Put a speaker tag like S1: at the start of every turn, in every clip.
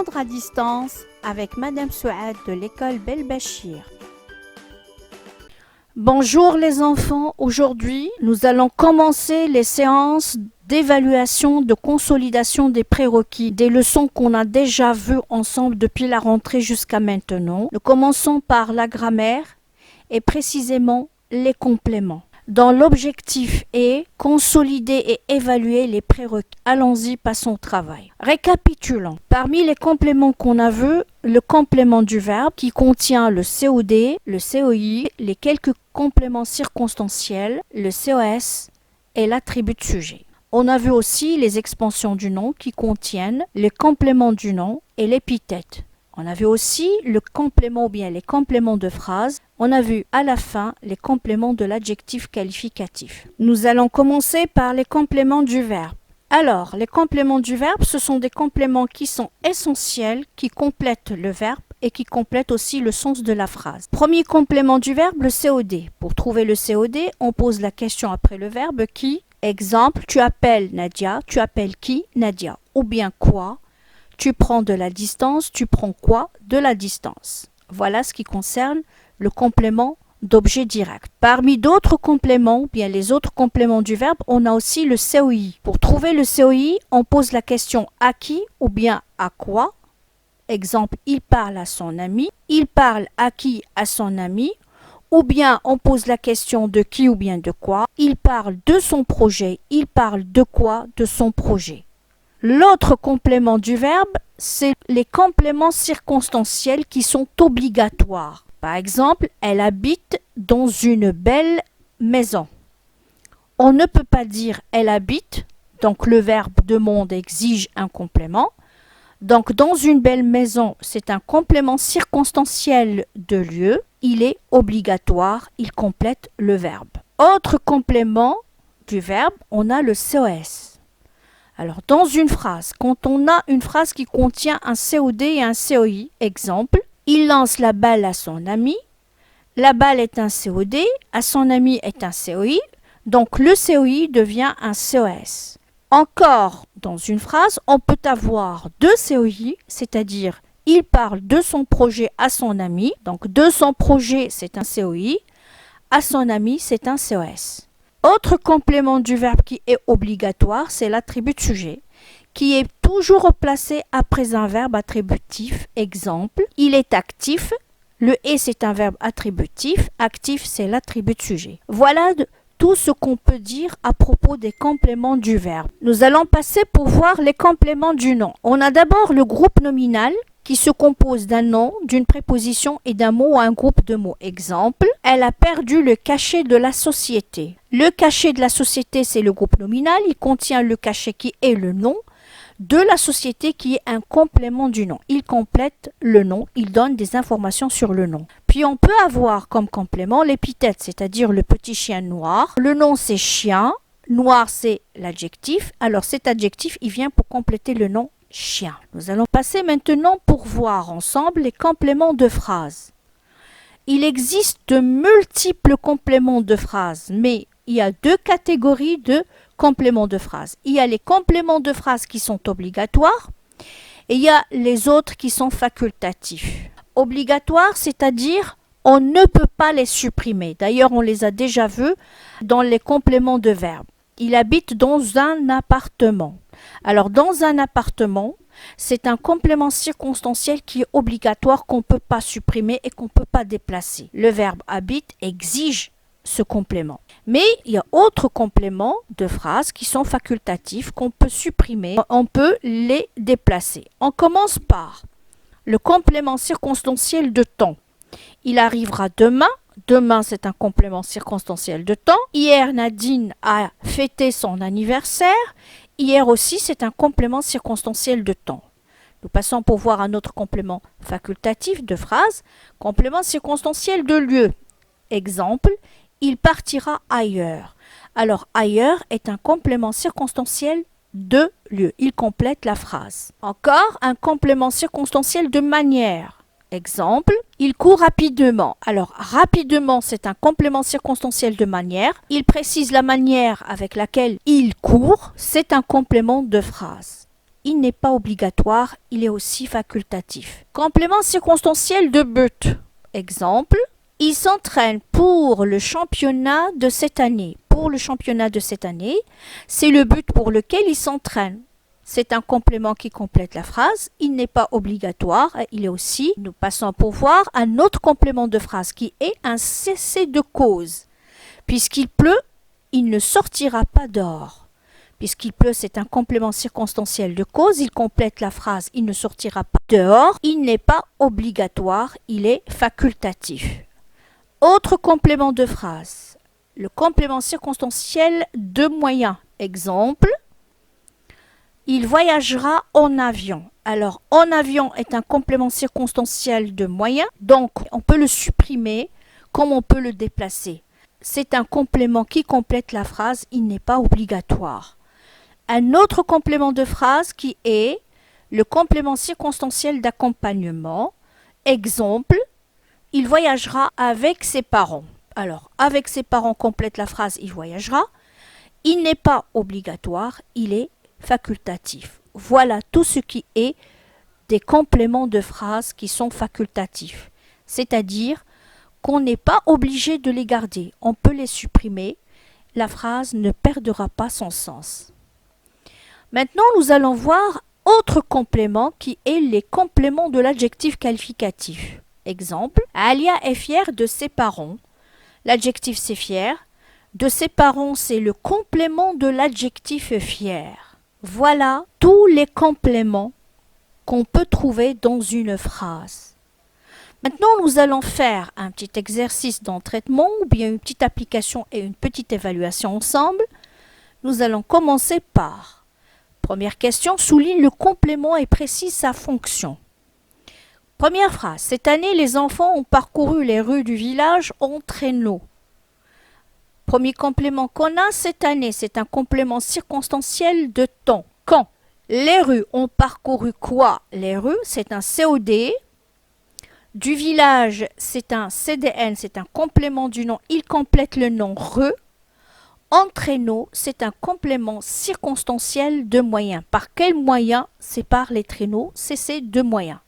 S1: Apprendre à distance avec Madame Souad de l'école Belbachir. Bonjour les enfants, aujourd'hui nous allons commencer les séances d'évaluation de consolidation des prérequis, des leçons qu'on a déjà vues ensemble depuis la rentrée jusqu'à maintenant. Nous commençons par la grammaire et précisément les compléments, dont l'objectif est consolider et évaluer les prérequis. Allons-y, passons au travail. Récapitulons. Parmi les compléments qu'on a vus, le complément du verbe qui contient le COD, le COI, les quelques compléments circonstanciels, le COS et l'attribut de sujet. On a vu aussi les expansions du nom qui contiennent les compléments du nom et l'épithète. On a vu aussi le complément ou bien les compléments de phrase. On a vu à la fin les compléments de l'adjectif qualificatif. Nous allons commencer par les compléments du verbe. Alors, les compléments du verbe, ce sont des compléments qui sont essentiels, qui complètent le verbe et qui complètent aussi le sens de la phrase. Premier complément du verbe, le COD. Pour trouver le COD, on pose la question après le verbe qui. Exemple, tu appelles Nadia, tu appelles qui? Nadia. Ou bien quoi? Tu prends de la distance, tu prends quoi? De la distance. Voilà ce qui concerne le complément d'objet direct. Parmi d'autres compléments, bien les autres compléments du verbe, on a aussi le COI. Pour trouver le COI, on pose la question à qui ou bien à quoi. Exemple, il parle à son ami. Il parle à qui? À son ami. Ou bien on pose la question de qui ou bien de quoi. Il parle de son projet. Il parle de quoi? De son projet. L'autre complément du verbe, c'est les compléments circonstanciels qui sont obligatoires. Par exemple, elle habite dans une belle maison. On ne peut pas dire elle habite, donc le verbe demande exige un complément. Donc dans une belle maison, c'est un complément circonstanciel de lieu. Il est obligatoire, il complète le verbe. Autre complément du verbe, on a le COS. Alors, dans une phrase, quand on a une phrase qui contient un COD et un COI, exemple, il lance la balle à son ami, la balle est un COD, à son ami est un COI, donc le COI devient un COS. Encore, dans une phrase, on peut avoir deux COI, c'est-à-dire, il parle de son projet à son ami, donc de son projet, c'est un COI, à son ami, c'est un COS. Autre complément du verbe qui est obligatoire, c'est l'attribut de sujet, qui est toujours placé après un verbe attributif. Exemple, il est actif. Le « est » c'est un verbe attributif. Actif, c'est l'attribut de sujet. Voilà tout ce qu'on peut dire à propos des compléments du verbe. Nous allons passer pour voir les compléments du nom. On a d'abord le groupe nominal, qui se compose d'un nom, d'une préposition et d'un mot ou un groupe de mots. Exemple, elle a perdu le cachet de la société. Le cachet de la société, c'est le groupe nominal. Il contient le cachet qui est le nom de la société qui est un complément du nom. Il complète le nom, il donne des informations sur le nom. Puis on peut avoir comme complément l'épithète, c'est-à-dire le petit chien noir. Le nom, c'est chien. Noir, c'est l'adjectif. Alors cet adjectif, il vient pour compléter le nom chien. Nous allons passer maintenant pour voir ensemble les compléments de phrases. Il existe de multiples compléments de phrases, mais il y a deux catégories de compléments de phrases. Il y a les compléments de phrases qui sont obligatoires et il y a les autres qui sont facultatifs. Obligatoires, c'est-à-dire on ne peut pas les supprimer. D'ailleurs, on les a déjà vus dans les compléments de verbes. Il habite dans un appartement. Alors, dans un appartement, c'est un complément circonstanciel qui est obligatoire, qu'on ne peut pas supprimer et qu'on ne peut pas déplacer. Le verbe habite exige ce complément. Mais il y a d'autres compléments de phrases qui sont facultatifs, qu'on peut supprimer, on peut les déplacer. On commence par le complément circonstanciel de temps. Il arrivera demain. Demain, c'est un complément circonstanciel de temps. Hier, Nadine a fêté son anniversaire. Hier aussi, c'est un complément circonstanciel de temps. Nous passons pour voir un autre complément facultatif de phrase. Complément circonstanciel de lieu. Exemple, il partira ailleurs. Alors, ailleurs est un complément circonstanciel de lieu. Il complète la phrase. Encore, un complément circonstanciel de manière. Exemple, il court rapidement. Alors, rapidement, c'est un complément circonstanciel de manière. Il précise la manière avec laquelle il court. C'est un complément de phrase. il n'est pas obligatoire, il est aussi facultatif. Complément circonstanciel de but. Exemple, il s'entraîne pour le championnat de cette année. Pour le championnat de cette année, c'est le but pour lequel il s'entraîne. C'est un complément qui complète la phrase. Il n'est pas obligatoire. Il est aussi, nous passons pour voir, un autre complément de phrase qui est un cessez de cause. Puisqu'il pleut, il ne sortira pas dehors. Puisqu'il pleut, c'est un complément circonstanciel de cause. Il complète la phrase il ne sortira pas dehors. Il n'est pas obligatoire. Il est facultatif. Autre complément de phrase. Le complément circonstanciel de moyen. Exemple. Il voyagera en avion. Alors, en avion est un complément circonstanciel de moyen, donc on peut le supprimer comme on peut le déplacer. C'est un complément qui complète la phrase, il n'est pas obligatoire. Un autre complément de phrase qui est le complément circonstanciel d'accompagnement. Exemple, il voyagera avec ses parents. Alors, avec ses parents complète la phrase, il voyagera. Il n'est pas obligatoire, il est facultatif. Voilà tout ce qui est des compléments de phrases qui sont facultatifs. C'est-à-dire qu'on n'est pas obligé de les garder. On peut les supprimer. La phrase ne perdra pas son sens. Maintenant, nous allons voir autre complément qui est les compléments de l'adjectif qualificatif. Exemple, Alia est fière de ses parents. L'adjectif c'est fier. De ses parents, c'est le complément de l'adjectif fier. Voilà tous les compléments qu'on peut trouver dans une phrase. Maintenant, nous allons faire un petit exercice d'entraînement ou bien une petite application et une petite évaluation ensemble. Nous allons commencer par première question, souligne le complément et précise sa fonction. Première phrase, cette année, les enfants ont parcouru les rues du village en traîneau. Premier complément qu'on a cette année, c'est un complément circonstanciel de temps. Quand? Les rues ont parcouru quoi? Les rues, c'est un COD. Du village, c'est un CDN, c'est un complément du nom. Il complète le nom rue. En traîneau, c'est un complément circonstanciel de moyen. Par quel moyen? C'est par les traîneaux, c'est ces deux moyens.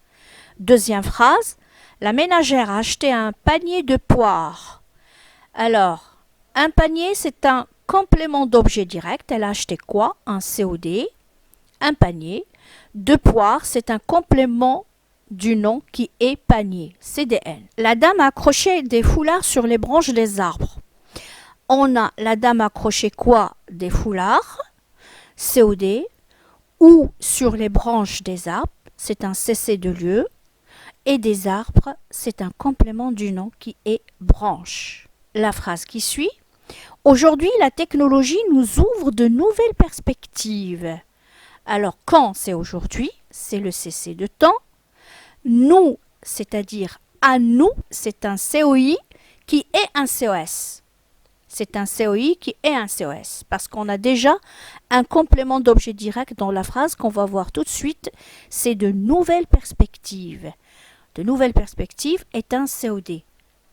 S1: Deuxième phrase, la ménagère a acheté un panier de poires. Alors, un panier, c'est un complément d'objet direct. Elle a acheté quoi? Un COD. Un panier. De poires, c'est un complément du nom qui est panier. CDN. La dame a accroché des foulards sur les branches des arbres. On a la dame a accroché quoi? Des foulards. COD. Ou sur les branches des arbres. C'est un cessez de lieu. Et des arbres, c'est un complément du nom qui est branche. La phrase qui suit. Aujourd'hui, la technologie nous ouvre de nouvelles perspectives. Alors, quand c'est aujourd'hui, c'est le cessez de temps. Nous, c'est-à-dire à nous, c'est un COI qui est un COS. C'est un COI qui est un COS parce qu'on a déjà un complément d'objet direct dans la phrase qu'on va voir tout de suite. C'est de nouvelles perspectives. De nouvelles perspectives est un COD.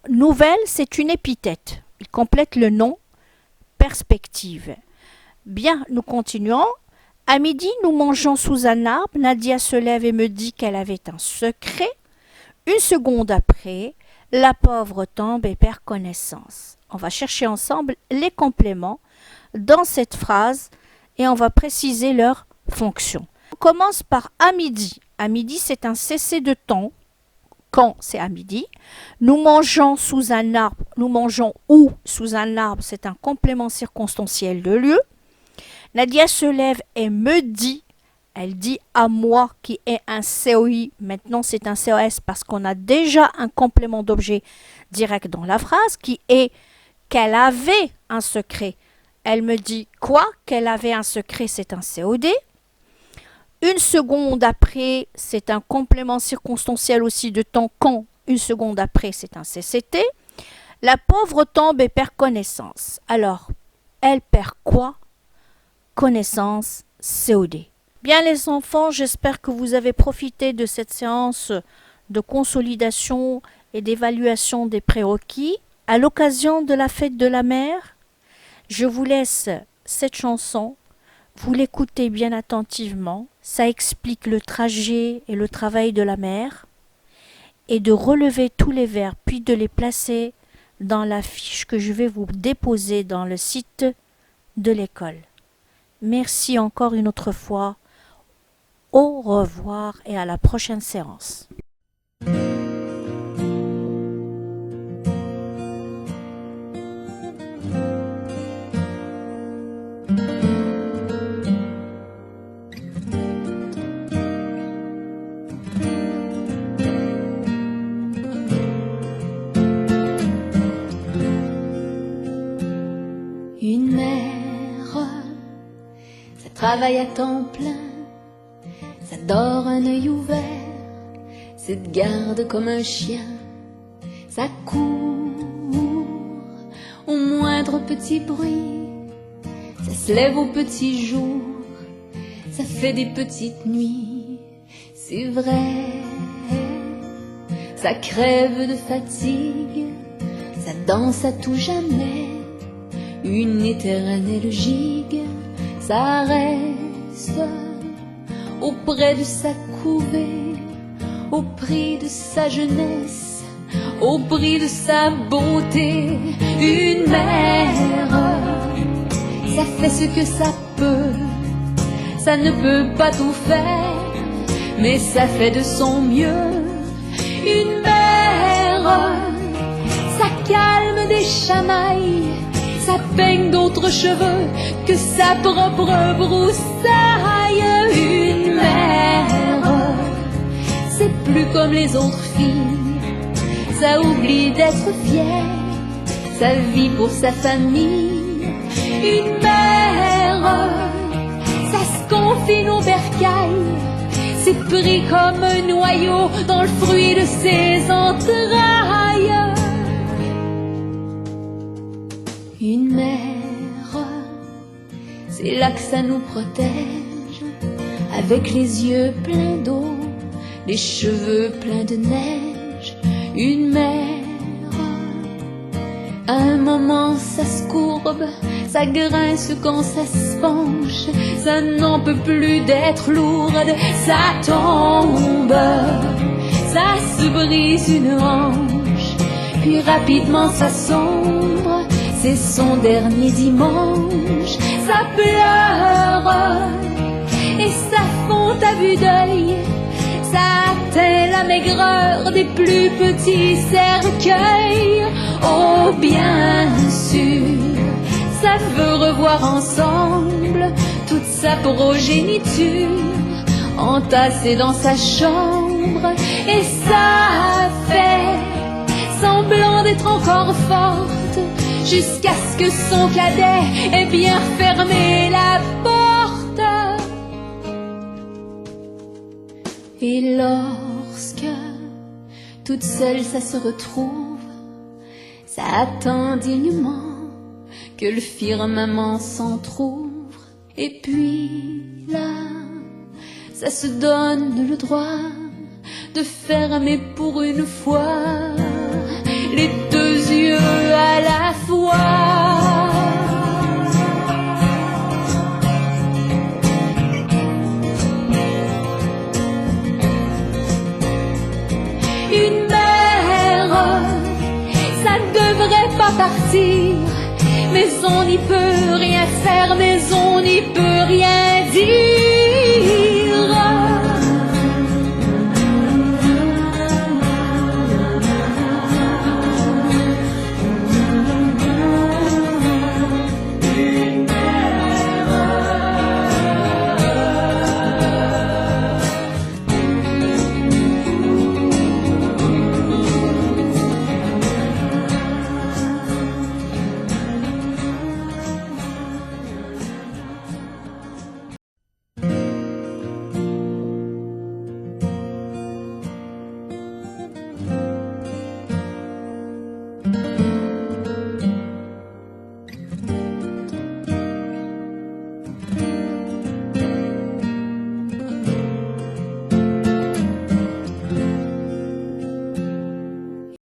S1: Nouvelle, c'est une épithète. Il complète le nom perspective. Bien, nous continuons. À midi, nous mangeons sous un arbre. Nadia se lève et me dit qu'elle avait un secret. Une seconde après, la pauvre tombe et perd connaissance. On va chercher ensemble les compléments dans cette phrase et on va préciser leur fonction. On commence par à midi. À midi, c'est un cessez de temps. Quand c'est à midi. Nous mangeons sous un arbre. Nous mangeons où sous un arbre? C'est un complément circonstanciel de lieu. Nadia se lève et me dit. Elle dit à moi qui est un COI. Maintenant c'est un COS parce qu'on a déjà un complément d'objet direct dans la phrase qui est qu'elle avait un secret. Elle me dit quoi? Qu'elle avait un secret, c'est un COD. Une seconde après, c'est un complément circonstanciel aussi de temps. Quand? Une seconde après, c'est un CCT. La pauvre tombe et perd connaissance. Alors, elle perd quoi? Connaissance, COD. Bien les enfants, j'espère que vous avez profité de cette séance de consolidation et d'évaluation des prérequis. À l'occasion de la fête de la mère, je vous laisse cette chanson Vous l'écoutez bien attentivement. Ça explique le trajet et le travail de la mère. Et de relever tous les verbes, puis de les placer dans la fiche que je vais vous déposer dans le site de l'école. Merci encore une autre fois. Au revoir et à la prochaine séance.
S2: Une mère, ça travaille à temps plein, ça dort un œil ouvert, ça te garde comme un chien, ça court au moindre petit bruit, ça se lève au petit jour, ça fait des petites nuits, c'est vrai, ça crève de fatigue, ça danse à tout jamais. Une éternelle gigue, ça reste auprès de sa couvée, au prix de sa jeunesse, au prix de sa beauté. Une mère, ça fait ce que ça peut, ça ne peut pas tout faire, mais ça fait de son mieux. Une mère, ça calme des chamailles, ça peigne d'autres cheveux que sa propre broussaille. Une mère, c'est plus comme les autres filles, ça oublie d'être fière, ça vit pour sa famille. Une mère, ça se confine au bercail, c'est pris comme un noyau dans le fruit de ses entrailles. Une mère, c'est là que ça nous protège, avec les yeux pleins d'eau, les cheveux pleins de neige. Une mère, à un moment ça se courbe, ça grince quand ça se penche, ça n'en peut plus d'être lourde, ça tombe, ça se brise une hanche, puis rapidement ça sombre. C'est son dernier dimanche, ça pleure et ça fond à vue d'œil, ça atteint la maigreur des plus petits cercueils. Oh bien sûr, ça veut revoir ensemble toute sa progéniture entassée dans sa chambre, et ça fait semblant d'être encore forte, jusqu'à ce que son cadet ait bien fermé la porte. Et lorsque toute seule ça se retrouve, ça attend dignement que le firmament s'entr'ouvre. Et puis là, ça se donne le droit de fermer pour une fois les deux yeux à la fois. Une mère, ça ne devrait pas partir, mais on n'y peut rien faire.